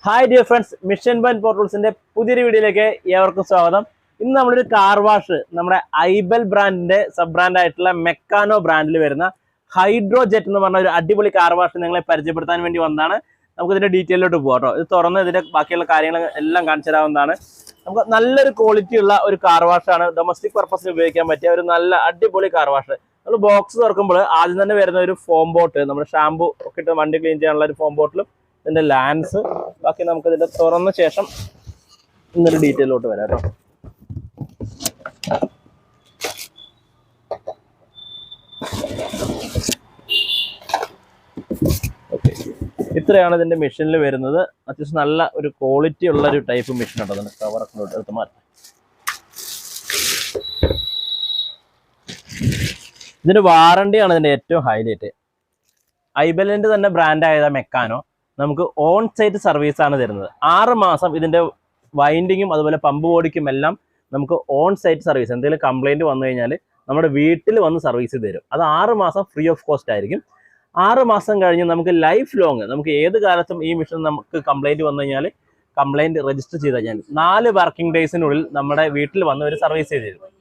Hi dear friends, mission ബൻ പോർട്ടൽസിന്റെ പുതിയൊരു വീഡിയോയിലേക്ക് ഏവർക്കും സ്വാഗതം. ഇന്ന് നമ്മളൊരു കാർ വാഷ് നമ്മുടെ ഐബൽ ബ്രാൻഡിന്റെ സബ് ബ്രാൻഡ് ആയിട്ടുള്ള മെക്കാനോ ബ്രാൻഡിൽ വരുന്ന ഹൈഡ്രോ ജെറ്റ് എന്ന് പറഞ്ഞ ഒരു അടിപൊളി കാർ വാഷ് നിങ്ങളെ പരിചയപ്പെടുത്താൻ വേണ്ടി വന്നതാണ്. നമുക്ക് ഇതിന്റെ ഡീറ്റെയിലോട്ട് പോകാം കേട്ടോ. ഇത് തുറന്ന് ഇതിന്റെ ബാക്കിയുള്ള കാര്യങ്ങൾ എല്ലാം കാണിച്ചു തരാവുന്നതാണ്. നമുക്ക് നല്ലൊരു ക്വാളിറ്റി ഉള്ള ഒരു കാർ വാഷാണ്. ഡൊമസ്റ്റിക് പർപ്പസിന് ഉപയോഗിക്കാൻ പറ്റിയ ഒരു നല്ല അടിപൊളി കാർ വാഷ്. നമ്മൾ ബോക്സ് തുറക്കുമ്പോൾ ആദ്യം തന്നെ വരുന്ന ഒരു ഫോം ബോട്ട്, നമ്മുടെ ഷാമ്പു ഒക്കെ ഇട്ട് വണ്ടി ക്ലീൻ ചെയ്യാനുള്ള ഒരു ഫോം ബോട്ടിലും ഇതിന്റെ ലാൻസ്, ബാക്കി നമുക്ക് ഇതിന്റെ തുറന്ന ശേഷം ഇന്നൊരു ഡീറ്റെയിലോട്ട് വരാം കേട്ടോ. ഓക്കെ, ഇത്രയാണ് ഇതിന്റെ മെഷീനിൽ വരുന്നത്. അത്യാവശ്യം നല്ല ഒരു ക്വാളിറ്റി ഉള്ള ഒരു ടൈപ്പ് മെഷീൻ ഉണ്ടോ. അതിന്റെ കവറൊക്കെ എടുത്ത് മാറ്റാം. ഇതിന്റെ വാറണ്ടിയാണ് ഇതിന്റെ ഏറ്റവും ഹൈലൈറ്റ്. ഐബലിന്റെ തന്നെ ബ്രാൻഡായ മെക്കാനോ നമുക്ക് ഓൺ സൈറ്റ് സർവീസ് ആണ് തരുന്നത്. 6 മാസം ഇതിന്റെ വൈൻഡിങ്ങും അതുപോലെ പമ്പ് ബോഡിക്കും എല്ലാം നമുക്ക് ഓൺ സൈറ്റ് സർവീസ്. എന്തെങ്കിലും കംപ്ലൈന്റ് വന്നു കഴിഞ്ഞാൽ നമ്മുടെ വീട്ടിൽ വന്ന് സർവീസ് തരും. അത് 6 മാസം ഫ്രീ ഓഫ് കോസ്റ്റ് ആയിരിക്കും. 6 മാസം കഴിഞ്ഞ് നമുക്ക് ലൈഫ് ലോങ്, നമുക്ക് ഏത് കാലത്തും ഈ മെഷീൻ നമുക്ക് കംപ്ലൈന്റ് വന്നു കഴിഞ്ഞാൽ കംപ്ലൈന്റ് രജിസ്റ്റർ ചെയ്ത് കഴിഞ്ഞാൽ 4 വർക്കിംഗ് ഡേയ്സിനുള്ളിൽ നമ്മുടെ വീട്ടിൽ വന്ന് ഒരു സർവീസ് ചെയ്ത് തരും.